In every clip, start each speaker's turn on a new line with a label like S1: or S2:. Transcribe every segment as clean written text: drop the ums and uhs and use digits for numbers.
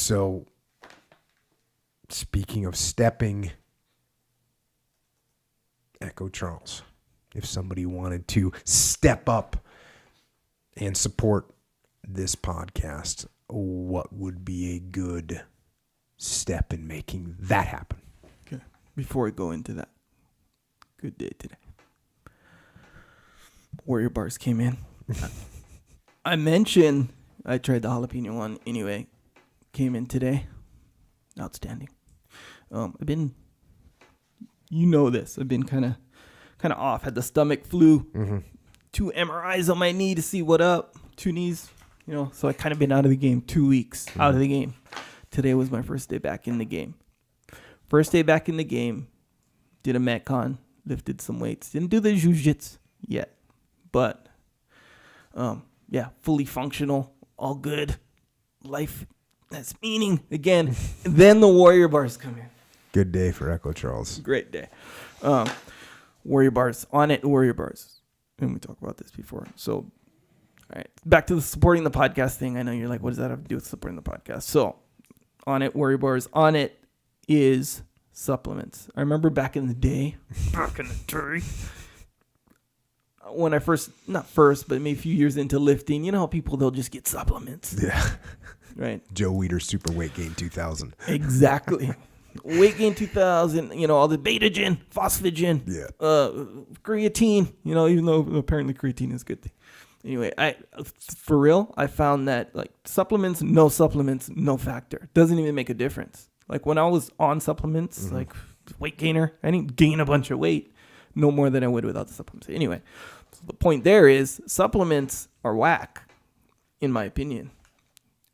S1: So, speaking of stepping, Echo Charles, if somebody wanted to step up and support this podcast, what would be a good step in making that happen?
S2: Okay. Before we go into that, good day today. Warrior Bars came in. I mentioned I tried the jalapeno one anyway. Came in today. Outstanding. I've been, this. I've been kind of off. Had the stomach flu. Mm-hmm. 2 MRIs on my knee to see what up. 2 knees. So I kind of been out of the game. 2 weeks out of the game. Today was my first day back in the game. First day back in the game. Did a Metcon. Lifted some weights. Didn't do the jiu-jitsu yet. But, fully functional. All good. Life has meaning again. Then the Warrior Bars come in.
S1: Good day for Echo Charles.
S2: Great day. Warrior Bars. On it, Warrior Bars. And we talked about this before. So, all right. Back to the supporting the podcast thing. I know you're like, what does that have to do with supporting the podcast? So, on it, Warrior Bars. On it is supplements. I remember back in the day. When I but maybe a few years into lifting, how people, they'll just get supplements.
S1: Yeah.
S2: Right.
S1: Joe Weider Super Weight Gain 2000.
S2: Exactly. Weight Gain 2000, all the betagen, phosphagen, creatine, even though apparently creatine is a good thing. Anyway, for real, I found that like supplements, no factor. Doesn't even make a difference. Like when I was on supplements, like weight gainer, I didn't gain a bunch of weight, no more than I would without the supplements. Anyway, so the point there is supplements are whack, in my opinion.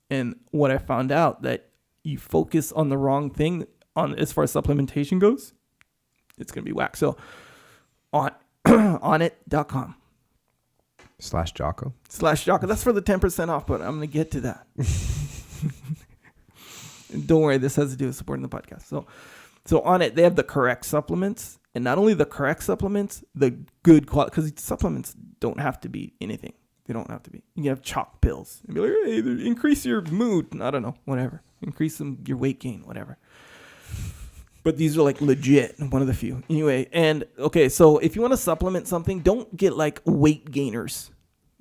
S2: And what I found out that you focus on the wrong thing on as far as supplementation goes, it's going to be whack. So on it.com
S1: /Jocko.
S2: /Jocko. That's for the 10% off, but I'm going to get to that. And don't worry, this has to do with supporting the podcast. So on it, they have the correct supplements. And not only the correct supplements, the good quality, because supplements don't have to be anything. They don't have to be. You can have chalk pills and be like, hey, increase your mood. I don't know, whatever. Increase your weight gain, whatever. But these are like legit, one of the few. Anyway, and okay, so if you want to supplement something, don't get like weight gainers,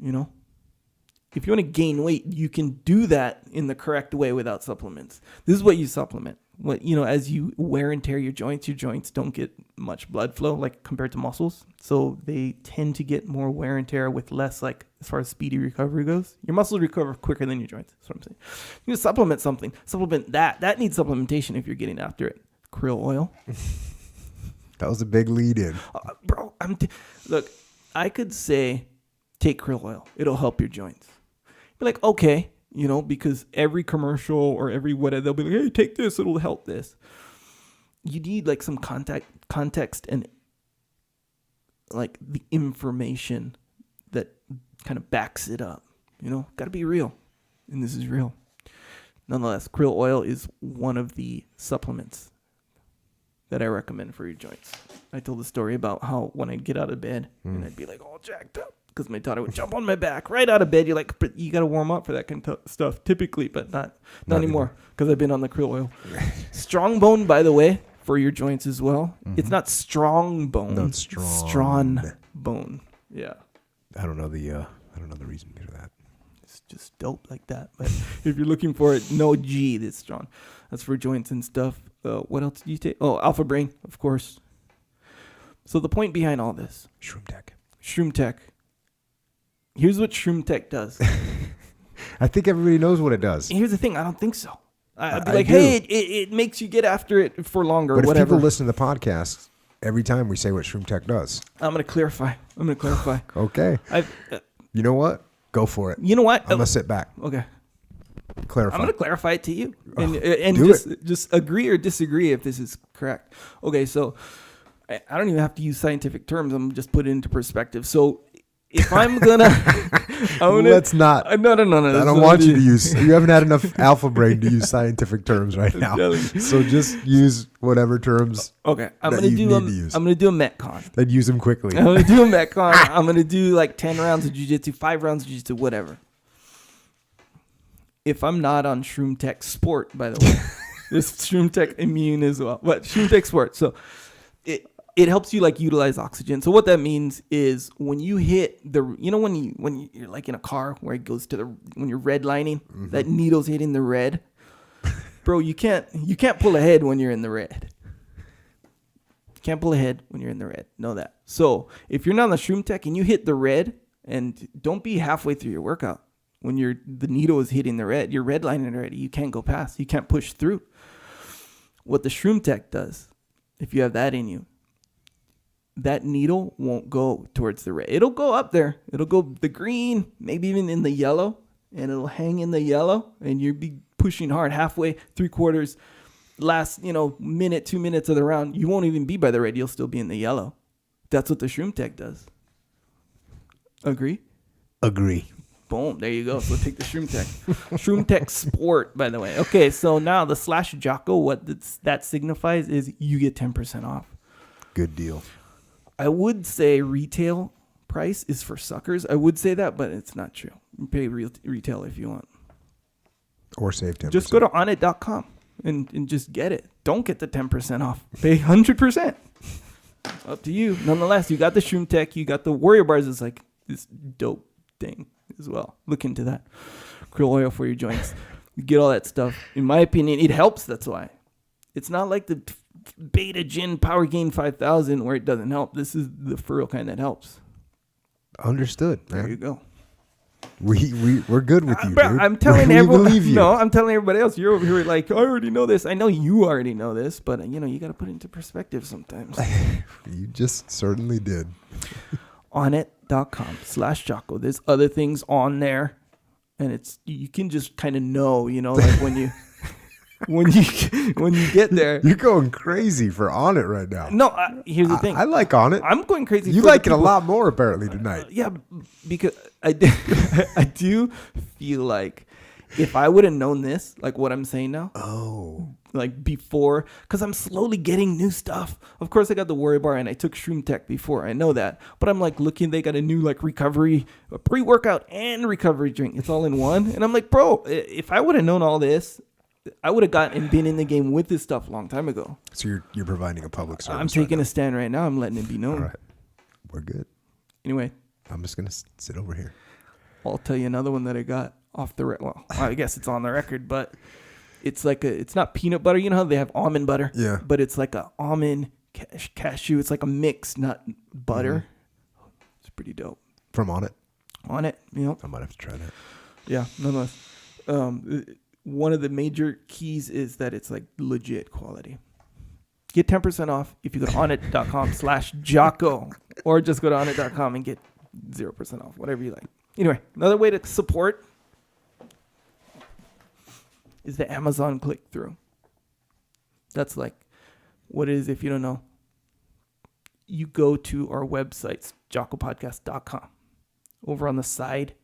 S2: If you want to gain weight, you can do that in the correct way without supplements. This is what you supplement. As you wear and tear your joints don't get much blood flow like compared to muscles. So they tend to get more wear and tear with less, like as far as speedy recovery goes. Your muscles recover quicker than your joints. That's what I'm saying. You supplement something. Supplement that. That needs supplementation if you're getting after it. Krill oil.
S1: That was a big lead in.
S2: Bro, look, I could say take krill oil. It'll help your joints. Be like, okay. Because every commercial or every whatever, they'll be like, hey, take this, it'll help this. You need like some context and like the information that kind of backs it up. Got to be real. And this is real. Nonetheless, krill oil is one of the supplements that I recommend for your joints. I told the story about how when I'd get out of bed and I'd be like all jacked up. Because my daughter would jump on my back right out of bed. You're like, but you got to warm up for that kind of stuff typically, but not anymore because I've been on the krill oil. Strong bone, by the way, for your joints as well. Mm-hmm. It's not strong bone. No, it's strong bone. Yeah.
S1: I don't know the reason for that.
S2: It's just dope like that. But if you're looking for it, no G, that's strong. That's for joints and stuff. What else do you take? Oh, Alpha Brain, of course. So the point behind all this. Shroom Tech. Here's what Shroom Tech does.
S1: I think everybody knows what it does.
S2: Here's the thing. I don't think so. I'd be like, hey, it makes you get after it for longer.
S1: But
S2: whatever.
S1: If people listen to the podcast, every time we say what Shroom Tech does.
S2: I'm going to clarify.
S1: Okay. You know what? Go for it.
S2: You know what?
S1: I'm going to sit back.
S2: Okay.
S1: Clarify.
S2: I'm going to clarify it to you. And just agree or disagree if this is correct. Okay, so I don't even have to use scientific terms. I'm just put it into perspective. So if I'm gonna,
S1: let's not.
S2: No.
S1: I don't want you to use. You haven't had enough alpha brain to use scientific terms right now. So just use whatever terms.
S2: Okay, I'm gonna do a Metcon.
S1: Then use them quickly.
S2: I'm gonna do a Metcon. I'm gonna do like 10 rounds of jiu-jitsu, 5 rounds of jiu-jitsu, whatever. if I'm not on Shroom Tech Sport, by the way, this Shroom Tech Immune as well, but Shroom Tech Sport. So it helps you like utilize oxygen. So what that means is when you hit when you're like in a car where it goes to when you're redlining, that needle's hitting the red, bro. You can't pull ahead when you're in the red. You can't pull ahead when you're in the red. Know that. So if you're not on the Shroom Tech and you hit the red, and don't be halfway through your workout when the needle is hitting the red, you're redlining already. You can't go past. You can't push through. What the Shroom Tech does, if you have that in you, that needle won't go towards the red. It'll go up there. It'll go the green, maybe even in the yellow, and it'll hang in the yellow, and you'll be pushing hard halfway, 3/4, last, minute, 2 minutes of the round. You won't even be by the red. You'll still be in the yellow. That's what the Shroom Tech does. Agree? Boom. There you go. So take the Shroom Tech. Shroom Tech Sport, by the way. Okay, so now the /Jocko, what that signifies is you get 10% off.
S1: Good deal.
S2: I would say retail price is for suckers. I would say that, but it's not true. You pay retail if you want.
S1: Or save 10%.
S2: Just go to onit.com and just get it. Don't get the 10% off. Pay 100%. Up to you. Nonetheless, you got the Shroom Tech. You got the Warrior Bars. It's like this dope thing as well. Look into that. Krill oil for your joints. You get all that stuff. In my opinion, it helps. That's why. It's not like the Beta Gin Power Gain 5000 where it doesn't help. This is the for real kind that helps.
S1: Understood, man.
S2: There you go.
S1: We're good with you, dude.
S2: I'm telling everyone.
S1: Believe you.
S2: No, I'm telling everybody else. You're over here like, I already know this. I know you already know this, but you got to put it into perspective sometimes.
S1: You just certainly did.
S2: Onit.com/Jocko. There's other things on there, and you can just kind of know, like when you when you get there.
S1: You're going crazy for Onnit right now.
S2: No, here's the thing.
S1: I like Onnit.
S2: I'm going crazy.
S1: You like it a lot more apparently tonight.
S2: Yeah, because I do feel like if I would have known this, like what I'm saying now.
S1: Oh.
S2: Like before, because I'm slowly getting new stuff. Of course, I got the Warrior Bar and I took Shroom Tech before. I know that. But I'm like looking, they got a new like recovery, a pre-workout and recovery drink. It's all in one. And I'm like, bro, if I would have known all this, I would have gotten and been in the game with this stuff a long time ago.
S1: So you're providing a public service.
S2: I'm taking a stand right now. I'm letting it be known.
S1: All right. We're good.
S2: Anyway.
S1: I'm just going to sit over here.
S2: I'll tell you another one that I got off the record. Well, I guess it's on the record, but it's like it's not peanut butter. You know how they have almond butter?
S1: Yeah.
S2: But it's like a almond cashew. It's like a mixed nut butter. Mm-hmm. It's pretty dope.
S1: From Onnit?
S2: Onnit,
S1: I might have to try that.
S2: Yeah, nonetheless. One of the major keys is that it's like legit quality. Get 10% off if you go to onit.com/Jocko or just go to onit.com and get 0% off, whatever you like. Anyway, another way to support is the Amazon click-through. That's like what it is if you don't know. You go to our websites, jockopodcast.com. Over on the side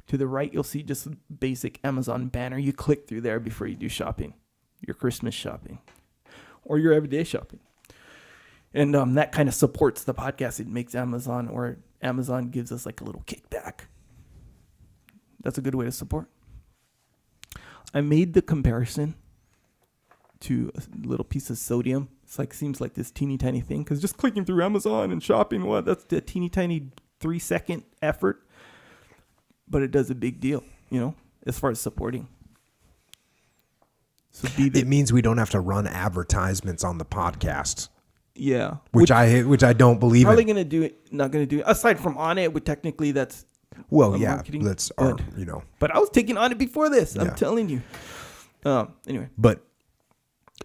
S2: to the right, you'll see just a basic Amazon banner. You click through there before you do shopping, your Christmas shopping, or your everyday shopping. And that kind of supports the podcast. It makes Amazon gives us like a little kickback. That's a good way to support. I made the comparison to a little piece of sodium. Seems like this teeny tiny thing, because just clicking through Amazon and shopping, that's the teeny tiny 3-second effort. But it does a big deal, as far as supporting. So
S1: it means we don't have to run advertisements on the podcast.
S2: Yeah.
S1: Which I don't believe
S2: probably
S1: in.
S2: Going to do it, not going to do it. Aside from Onnit, but technically that's marketing.
S1: That's
S2: But I was taking Onnit before this. I'm telling you. Anyway.
S1: But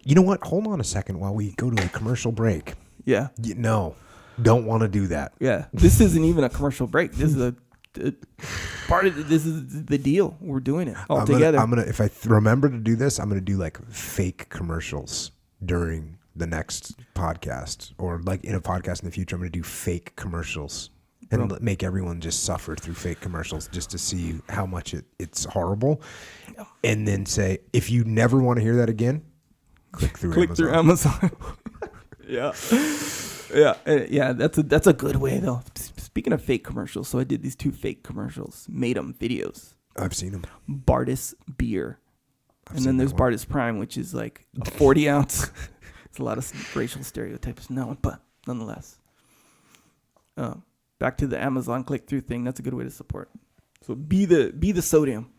S1: you know what? Hold on a second while we go to a commercial break.
S2: Yeah.
S1: No, don't want to do that.
S2: Yeah. This isn't even a commercial break. This is this is the deal. We're doing it all together.
S1: If I remember to do this, I'm gonna do like fake commercials during the next podcast, or like in a podcast in the future. I'm gonna do fake commercials and make everyone just suffer through fake commercials just to see how much it's horrible, and then say, if you never want to hear that again, click through Amazon.
S2: Yeah. Yeah, that's a good way though. Speaking of fake commercials, so I did these 2 fake commercials, made them videos.
S1: I've seen them.
S2: Bardis Beer. And then there's Bardis Prime, which is like a 40 ounce. It's a lot of racial stereotypes in that one, but nonetheless. Back to the Amazon click-through thing. That's a good way to support. So be the sodium,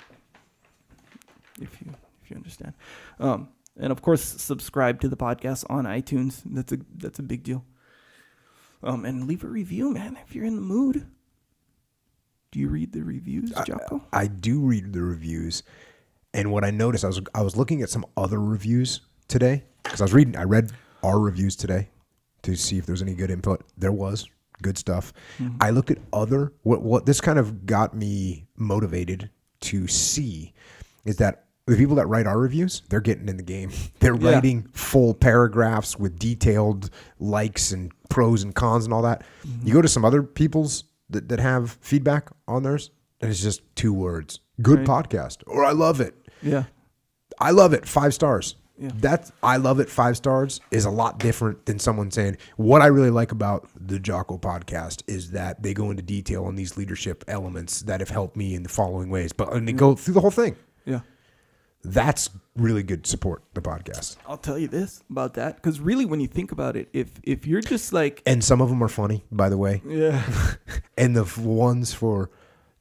S2: if you understand. And of course, subscribe to the podcast on iTunes. That's a big deal. And leave a review, man, if you're in the mood. Do you read the reviews, Jocko?
S1: I do read the reviews. And what I noticed, I was looking at some other reviews today because I read our reviews today to see if there's any good input. There was good stuff. Mm-hmm. I looked at what this kind of got me motivated to see is that the people that write our reviews, they're getting in the game. They're writing full paragraphs with detailed likes and pros and cons and all that. Mm-hmm. You go to some other people's that have feedback on theirs, and it's just 2 words. Good podcast. Or I love it.
S2: Yeah.
S1: I love it. 5 stars.
S2: Yeah.
S1: That I love it 5 stars is a lot different than someone saying, what I really like about the Jocko podcast is that they go into detail on these leadership elements that have helped me in the following ways. And they go through the whole thing.
S2: Yeah.
S1: That's really good support, the podcast.
S2: I'll tell you this about that. Because really, when you think about it, if you're just like...
S1: And some of them are funny, by the way.
S2: Yeah.
S1: And the ones for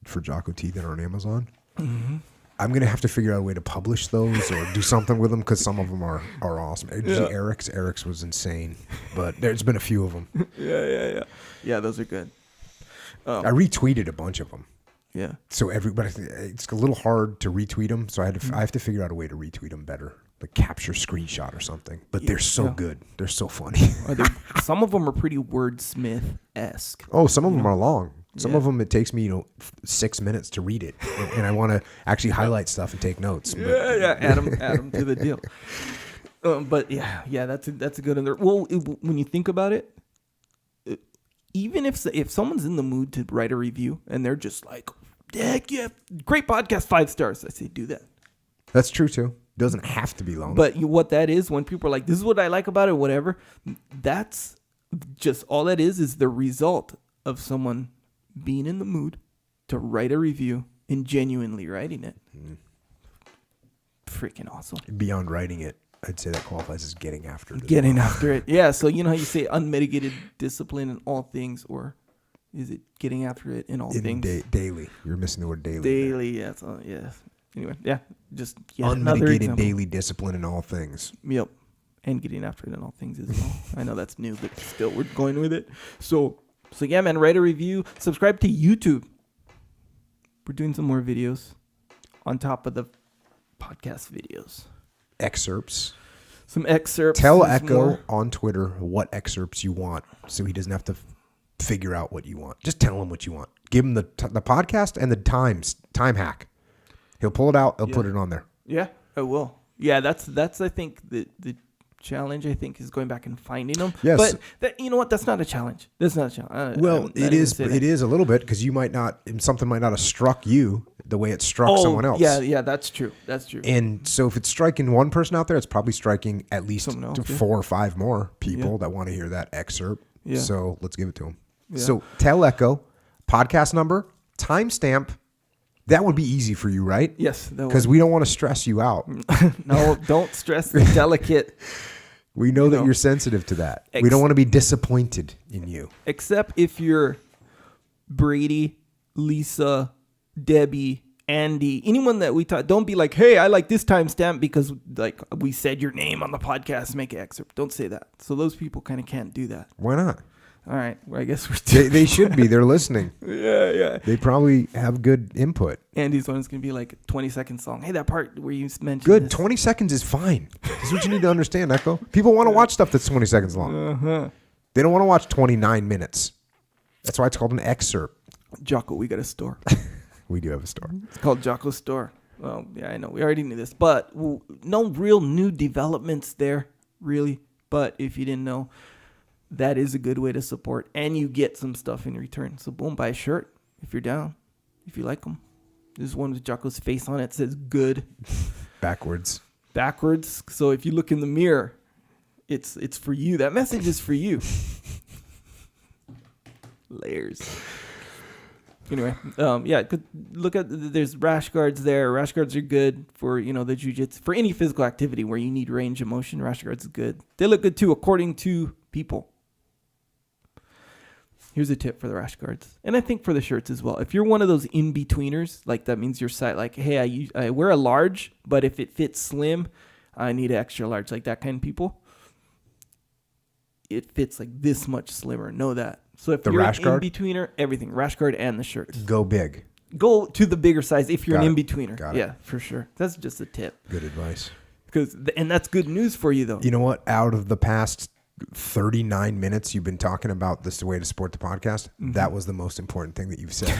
S1: Jocko T that are on Amazon,
S2: mm-hmm.
S1: I'm going to have to figure out a way to publish those or do something with them because some of them are awesome.
S2: Yeah.
S1: Eric's was insane, but there's been a few of them.
S2: Yeah. Yeah, those are good.
S1: I retweeted a bunch of them.
S2: Yeah.
S1: So everybody, it's a little hard to retweet them. So I have to figure out a way to retweet them better, like capture screenshot or something. But they're so good. They're so funny.
S2: Some of them are pretty wordsmith-esque.
S1: Oh, some of them are long. Some of them, it takes me, 6 minutes to read it. And I want to actually highlight stuff and take notes.
S2: Yeah. Add them to the deal. But yeah, that's a good one. Well, when you think about it, even if someone's in the mood to write a review and they're just like, heck yeah, great podcast, 5 stars, I say do that.
S1: That's true too. It doesn't have to be long.
S2: But what that is, when people are like, this is what I like about it, whatever, that's just all that is the result of someone being in the mood to write a review and genuinely writing it. Freaking awesome.
S1: Beyond writing it, I'd say that qualifies as getting after it.
S2: After it. Yeah. So you know how you say unmitigated discipline in all things, or is it getting after it in all things?
S1: Daily. You're missing the word daily.
S2: Daily. Yeah. So, yeah. Anyway. Yeah. Just
S1: unmitigated daily discipline in all things.
S2: Yep. And getting after it in all things as well. I know that's new, but still we're going with it. So yeah, man, write a review. Subscribe to YouTube. We're doing some more videos on top of the podcast videos.
S1: Excerpts.
S2: Some excerpts.
S1: Tell Echo on Twitter what excerpts you want so he doesn't have to figure out what you want. Just tell him what you want. Give him the podcast and the time hack. He'll pull it out. He'll put it on there.
S2: Yeah, I will. Yeah, that's I think the challenge, I think, is going back and finding them.
S1: Yes.
S2: But you know what? That's not a challenge. That's not a challenge.
S1: Well, it is. It is a little bit because something might not have struck you the way it struck someone else.
S2: Yeah, that's true. That's true.
S1: And so if it's striking one person out there, it's probably striking at least 4 or 5 more people that want to hear that excerpt. Yeah. So let's give it to them. Yeah. So tell Echo, podcast number, timestamp. That would be easy for you, right?
S2: Yes.
S1: Because we don't want to stress you out.
S2: No, don't stress the delicate.
S1: We know that you're sensitive to that. We don't want to be disappointed in you.
S2: Except if you're Brady, Lisa, Debbie, Andy, anyone that we talk, don't be like, hey, I like this timestamp because like we said your name on the podcast, make an excerpt. Don't say that. So those people kind of can't do that.
S1: Why not?
S2: All right. Well, I guess we're
S1: they should be. They're listening.
S2: Yeah.
S1: They probably have good input.
S2: Andy's one is going to be like a 20-second song. Hey, that part where you mentioned
S1: good.
S2: This.
S1: 20 seconds is fine. That's what you need to understand, Echo. People want to watch stuff that's 20 seconds long.
S2: Uh-huh.
S1: They don't want to watch 29 minutes. That's why it's called an excerpt.
S2: Jocko, we got a store.
S1: We do have a store.
S2: It's called Jocko Store. Well, yeah, I know. We already knew this. But no real new developments there, really. But if you didn't know, that is a good way to support. And you get some stuff in return. So boom, buy a shirt if you're down. If you like them. There's one with Jocko's face on it. It says good.
S1: Backwards.
S2: So if you look in the mirror, it's for you. That message is for you. Layers. Anyway, look at there's rash guards there. Rash guards are good for the jiu-jitsu, for any physical activity where you need range of motion. Rash guards is good. They look good too, according to people. Here's a tip for the rash guards, and I think for the shirts as well. If you're one of those in-betweeners, like that means your size, like, hey, I wear a large, but if it fits slim, I need an extra large, like that kind of people. It fits like this much slimmer. Know that. So if you're an in-betweener, everything, rash guard and the shirts.
S1: Go big.
S2: Go to the bigger size if you're an in-betweener.
S1: Got it.
S2: Yeah, for sure. That's just a tip.
S1: Good advice.
S2: And that's good news for you, though.
S1: You know what? Out of the past 39 minutes you've been talking about this way to support the podcast, that was the most important thing that you've said.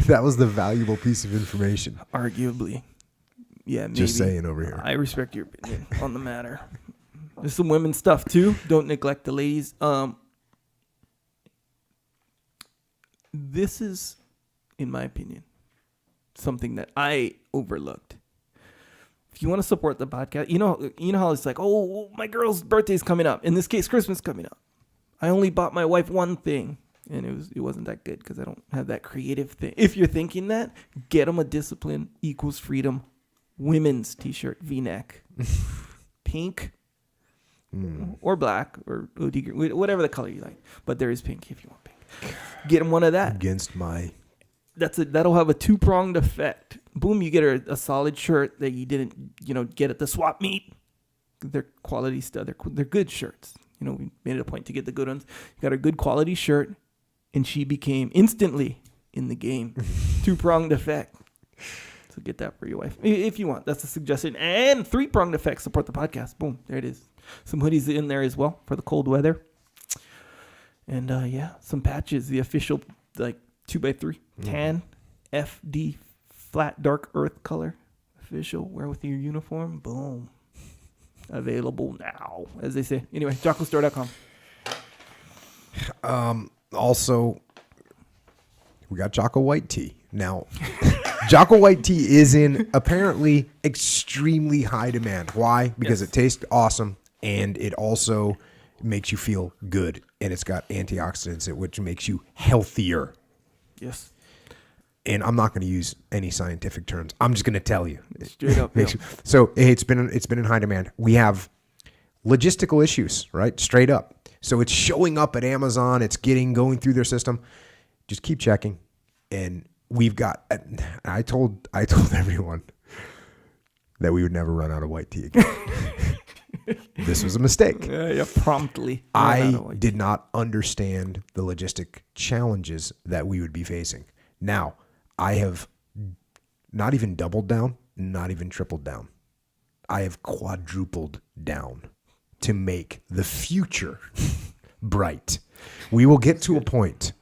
S1: That was the valuable piece of information.
S2: Arguably. Yeah, maybe.
S1: Just saying over here.
S2: I respect your opinion on the matter. There's some women's stuff, too. Don't neglect the ladies. This is, in my opinion, something that I overlooked. If you want to support the podcast, you know how it's like, oh, my girl's birthday's coming up. In this case, Christmas coming up. I only bought my wife one thing, and it wasn't that good because I don't have that creative thing. If you're thinking that, get them a Discipline Equals Freedom women's t-shirt, V-neck, pink or black or whatever the color you like. But there is pink if you want pink. Get them one of that.
S1: Against my...
S2: That'll have a two-pronged effect. Boom, you get a solid shirt that you didn't, get at the swap meet. They're quality stuff. They're good shirts. We made it a point to get the good ones. You got a good quality shirt, and she became instantly in the game. Two-pronged effect. So get that for your wife if you want. That's a suggestion. And three-pronged effect. Support the podcast. Boom, there it is. Some hoodies in there as well for the cold weather. And some patches. The official 2x3 tan FD flat dark earth color official. Wear with your uniform. Boom. Available now, as they say. Anyway, jockostore.com.
S1: Also, we got Jocko White Tea. Now, Jocko White Tea is in apparently extremely high demand. Why? Because it tastes awesome, and it also makes you feel good, and it's got antioxidants, which makes you healthier.
S2: Yes.
S1: And I'm not going to use any scientific terms. I'm just going to tell you.
S2: Straight up.
S1: So it's been in high demand. We have logistical issues, right? Straight up. So it's showing up at Amazon. It's going through their system. Just keep checking. And we've got. I told everyone that we would never run out of white tea again. This was a mistake.
S2: Yeah, promptly.
S1: I did not understand the logistic challenges that we would be facing. Now, I have not even doubled down, not even tripled down. I have quadrupled down to make the future bright. We will get to a point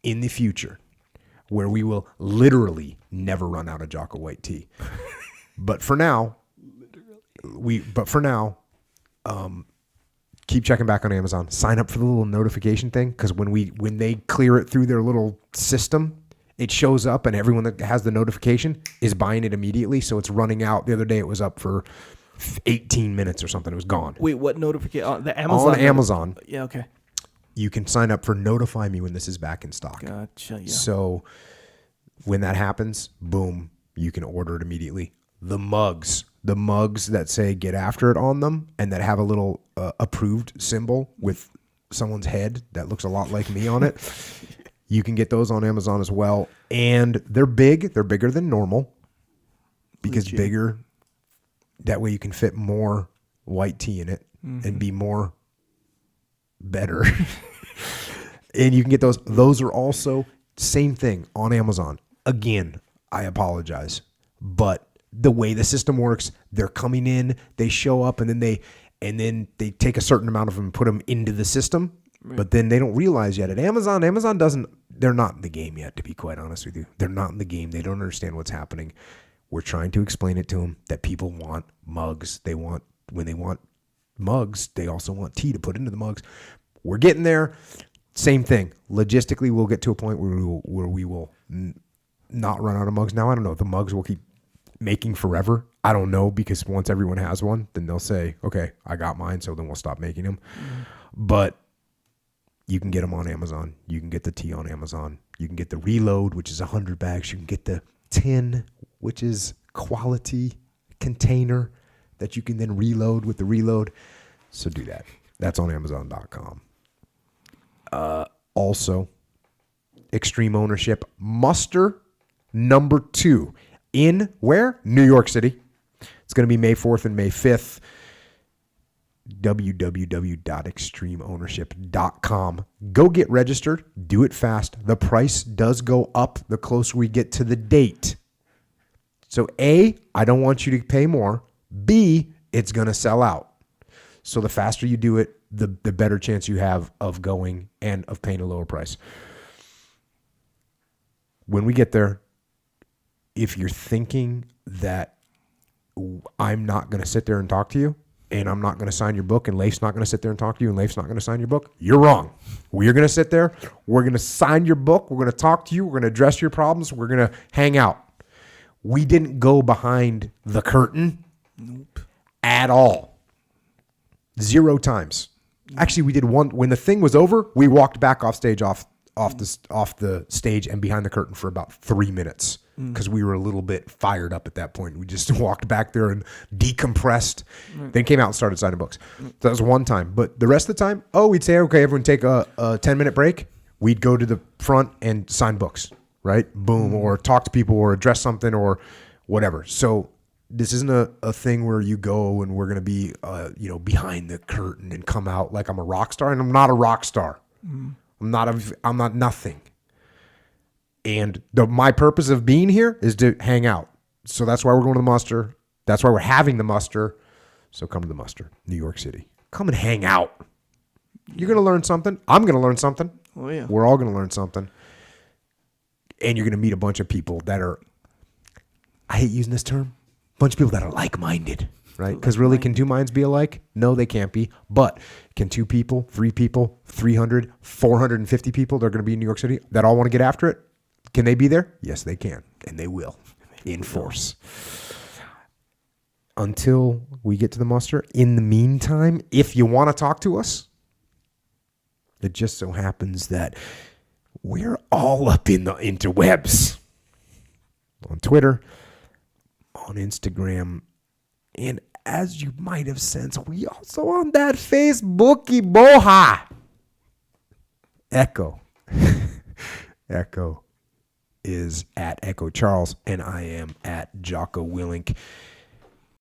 S1: in the future where we will literally never run out of Jocko White Tea. But for now, keep checking back on Amazon. Sign up for the little notification thing, because when they clear it through their little system, it shows up, and everyone that has the notification is buying it immediately. So it's running out. The other day it was up for 18 minutes or something. It was gone.
S2: Wait, what notification? The Amazon.
S1: On Amazon.
S2: Yeah, okay.
S1: You can sign up for notify me when this is back in stock.
S2: Gotcha. Yeah.
S1: So when that happens, boom, you can order it immediately. The mugs that say "Get After It" on them, and that have a little approved symbol with someone's head that looks a lot like me on it. You can get those on Amazon as well. And they're big. They're bigger than normal, because bigger, that way you can fit more white tea in it and be more better. And you can get those. Those are also same thing on Amazon. Again, I apologize, but the way the system works, they're coming in, they show up, and then they take a certain amount of them and put them into the system. Right. But then they don't realize yet at Amazon they're not in the game yet, to be quite honest with you. They're not in the game. They don't understand what's happening. We're trying to explain it to them that people want mugs. When they want mugs, they also want tea to put into the mugs. We're getting there. Same thing. Logistically, we'll get to a point where we will not run out of mugs. Now, I don't know if the mugs will keep making forever. I don't know, because once everyone has one, then they'll say, okay, I got mine, so then we'll stop making them. But You can get them on Amazon. You can get the tea on Amazon. You can get the Reload, which is 100 bags. You can get the tin, which is quality container that you can then reload with the Reload. So do that. That's on Amazon.com. Also, Extreme Ownership Muster number 2 in where? New York City. It's going to be May 4th and May 5th. www.extremeownership.com. Go get registered. Do it fast. The price does go up the closer we get to the date. So A, I don't want you to pay more. B, it's going to sell out. So the faster you do it, the better chance you have of going and of paying a lower price. When we get there, if you're thinking that I'm not going to sit there and talk to you, and I'm not going to sign your book, and Leif's not going to sit there and talk to you, and Leif's not going to sign your book, you're wrong. We're going to sit there. We're going to sign your book. We're going to talk to you. We're going to address your problems. We're going to hang out. We didn't go behind the curtain at all. 0 times. Actually, we did one. When the thing was over, we walked back off the stage and behind the curtain for about 3 minutes because we were a little bit fired up at that point. We just walked back there and decompressed, then came out and started signing books. So that was one time. But the rest of the time, we'd say, okay, everyone take a 10-minute break. We'd go to the front and sign books, right? Boom, or talk to people or address something or whatever. So this isn't a thing where you go and we're going to be, behind the curtain and come out like I'm a rock star. And I'm not a rock star. I'm not nothing. And my purpose of being here is to hang out. So that's why we're going to the muster. That's why we're having the muster. So come to the muster, New York City. Come and hang out. You're going to learn something. I'm going to learn something.
S2: Oh, yeah.
S1: We're all going to learn something. And you're going to meet a bunch of people that are, I hate using this term, a bunch of people that are like-minded. Right? Because really, can 2 minds be alike? No, they can't be. But can 2 people, 3 people, 300, 450 people that are going to be in New York City that all want to get after it? Can they be there? Yes, they can. And they will. In force. Until we get to the muster. In the meantime, if you want to talk to us, it just so happens that we're all up in the interwebs. On Twitter, on Instagram, and as you might have sensed, we also on that Facebooky boha. Echo. Echo is at Echo Charles, and I am at Jocko Willink.